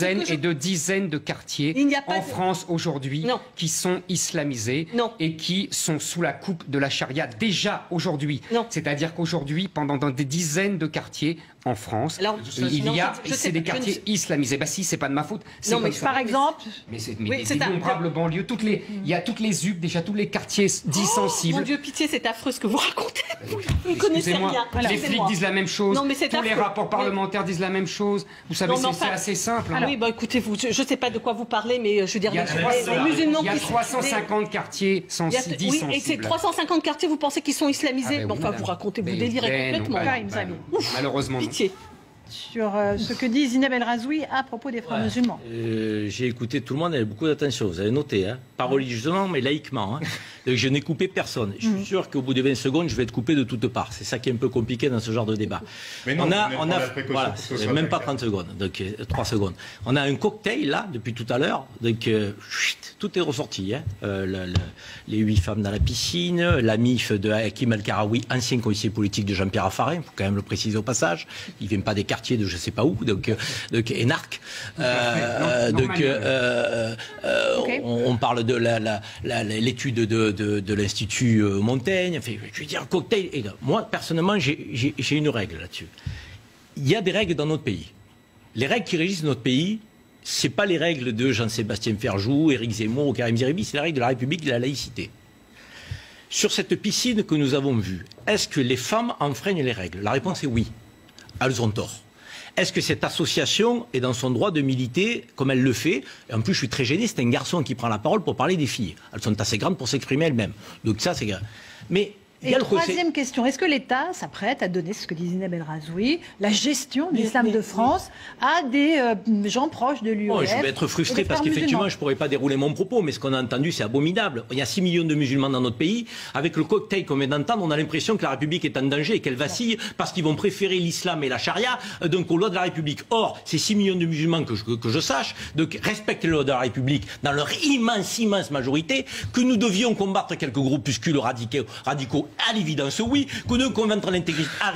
Et de dizaines de quartiers en France aujourd'hui qui sont islamisés et qui sont sous la coupe de la charia déjà aujourd'hui. C'est-à-dire qu'aujourd'hui, pendant des dizaines de quartiers en France, c'est des quartiers islamisés. Bah si, c'est pas de ma faute. Non, mais par exemple... Mais des innombrables banlieues, il y a toutes les UP, déjà tous les quartiers dits sensibles. Mon Dieu, pitié, c'est affreux ce que vous racontez. Vous ne connaissez rien. Les flics disent la même chose, tous les rapports parlementaires disent la même chose. Vous savez, c'est assez simple. Oui, bah écoutez, je ne sais pas de quoi vous parlez, mais je veux dire, il y a 350 quartiers dits sensibles. Oui, et ces 350 quartiers, vous pensez qu'ils sont islamisés? Enfin, vous racontez, vous délirez complètement. Malheureusement, non. Sur ce que dit Zineb El Razoui à propos des frères musulmans. J'ai écouté tout le monde avec beaucoup d'attention, vous avez noté, hein, pas religieusement mais laïquement. Hein. Donc, je n'ai coupé personne. Je suis sûr qu'au bout de 20 secondes, je vais être coupé de toutes parts. C'est ça qui est un peu compliqué dans ce genre de débat. Mais non, voilà, même pas 30 secondes, donc 3 secondes. On a un cocktail là, depuis tout à l'heure, donc tout est ressorti. Hein. Les 8 femmes dans la piscine, la MIF de Hakim El-Karaoui, ancien conseiller politique de Jean-Pierre Raffarin, il faut quand même le préciser au passage. Il ne vient pas des quartiers de je ne sais pas où, donc énarque. On parle de l'étude de l'Institut Montaigne. Enfin, je veux dire, cocktail. Et là, moi, personnellement, j'ai une règle là-dessus. Il y a des règles dans notre pays. Les règles qui régissent notre pays, ce n'est pas les règles de Jean-Sébastien Ferjou, Éric Zemmour ou Karim Zeribi, c'est la règle de la République et de la laïcité. Sur cette piscine que nous avons vue, est-ce que les femmes enfreignent les règles? La réponse est oui. Elles ont tort. Est-ce que cette association est dans son droit de militer comme elle le fait? Et en plus, je suis très gêné, c'est un garçon qui prend la parole pour parler des filles. Elles sont assez grandes pour s'exprimer elles-mêmes. Donc ça, c'est grave. Mais... Et troisième question, est-ce que l'État s'apprête à donner, ce que dit Zineb El Razoui, la gestion de l'islam de France à des gens proches de l'UEF? Je vais être frustré parce qu'effectivement, je ne pourrais pas dérouler mon propos, mais ce qu'on a entendu, c'est abominable. Il y a 6 millions de musulmans dans notre pays. Avec le cocktail qu'on vient d'entendre, on a l'impression que la République est en danger et qu'elle vacille parce qu'ils vont préférer l'islam et la charia donc aux lois de la République. Or, ces 6 millions de musulmans que je sache, donc respectent les lois de la République dans leur immense majorité, que nous devions combattre quelques groupuscules radicaux à l'évidence oui, qu'on nous convaincre l'intégrité à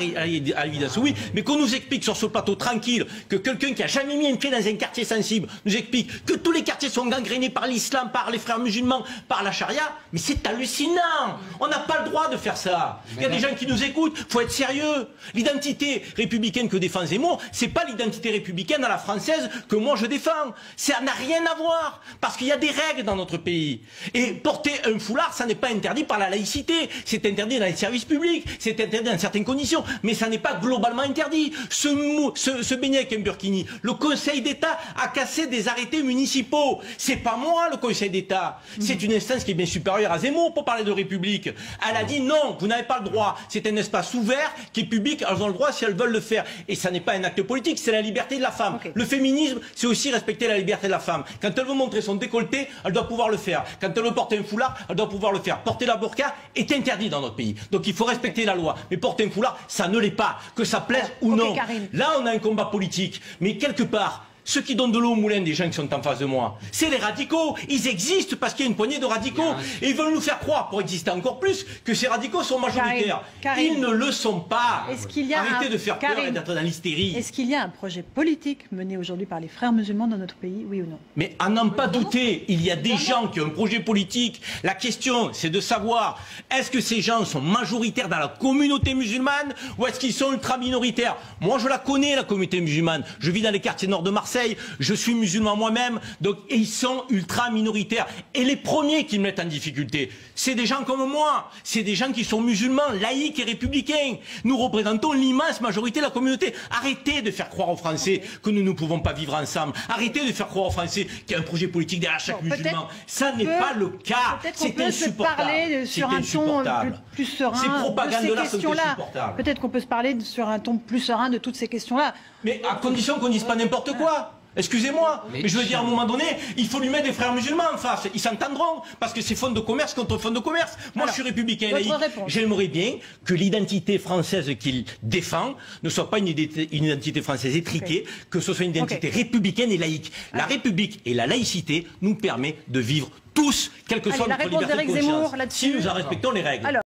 l'évidence oui, mais qu'on nous explique sur ce plateau tranquille que quelqu'un qui a jamais mis un pied dans un quartier sensible nous explique que tous les quartiers sont gangrénés par l'islam, par les frères musulmans, par la charia, mais c'est hallucinant. On n'a pas le droit de faire ça. Il y a des gens qui nous écoutent, faut être sérieux. L'identité républicaine que défend Zemmour, c'est pas l'identité républicaine à la française que moi je défends. Ça n'a rien à voir, parce qu'il y a des règles dans notre pays. Et porter un foulard, ça n'est pas interdit par la laïcité, c'est interdit dans les services publics, c'est interdit dans certaines conditions, mais ça n'est pas globalement interdit. Se baigner avec un burkini, le Conseil d'État a cassé des arrêtés municipaux. C'est pas moi le Conseil d'État, c'est une instance qui est bien supérieure à Zemmour pour parler de République. Elle a dit non, vous n'avez pas le droit. C'est un espace ouvert qui est public, elles ont le droit si elles veulent le faire. Et ça n'est pas un acte politique, c'est la liberté de la femme. Le féminisme, c'est aussi respecter la liberté de la femme. Quand elle veut montrer son décolleté, elle doit pouvoir le faire. Quand elle veut porter un foulard, elle doit pouvoir le faire. Porter la burqa est interdit dans notre pays. Donc il faut respecter la loi. Mais porter un foulard, ça ne l'est pas. Que ça plaise ou non. Là, on a un combat politique. Mais quelque part, ceux qui donnent de l'eau au moulin des gens qui sont en face de moi, c'est les radicaux. Ils existent parce qu'il y a une poignée de radicaux. Et ils veulent nous faire croire, pour exister encore plus, que ces radicaux sont majoritaires. Ils ne le sont pas. Arrêtez de faire peur et d'être dans l'hystérie. Est-ce qu'il y a un projet politique mené aujourd'hui par les frères musulmans dans notre pays, oui ou non? Mais à n'en pas douter, il y a des gens qui ont un projet politique. La question, c'est de savoir, est-ce que ces gens sont majoritaires dans la communauté musulmane ou est-ce qu'ils sont ultra-minoritaires? Moi, je la connais, la communauté musulmane. Je vis dans les quartiers nord de Marseille. Je suis musulman moi-même, donc et ils sont ultra minoritaires. Et les premiers qui me mettent en difficulté, c'est des gens comme moi, c'est des gens qui sont musulmans, laïcs et républicains. Nous représentons l'immense majorité de la communauté. Arrêtez de faire croire aux Français que nous ne pouvons pas vivre ensemble. Arrêtez de faire croire aux Français qu'il y a un projet politique derrière chaque musulman. Ça n'est pas le cas. C'est insupportable. C'est insupportable. Plus serein ces propagandes-là sont insupportables. Peut-être qu'on peut se parler sur un ton plus serein de toutes ces questions-là. Mais à condition qu'on ne dise pas n'importe quoi. Excusez-moi, mais je veux dire, à un moment donné, il faut lui mettre des frères musulmans en face. Ils s'entendront, parce que c'est fonds de commerce contre fonds de commerce. Moi, je suis républicain laïque. J'aimerais bien que l'identité française qu'il défend ne soit pas une identité française étriquée, que ce soit une identité républicaine et laïque. La République et la laïcité nous permettent de vivre tous, quelle que soit notre liberté de conscience, si nous en respectons les règles.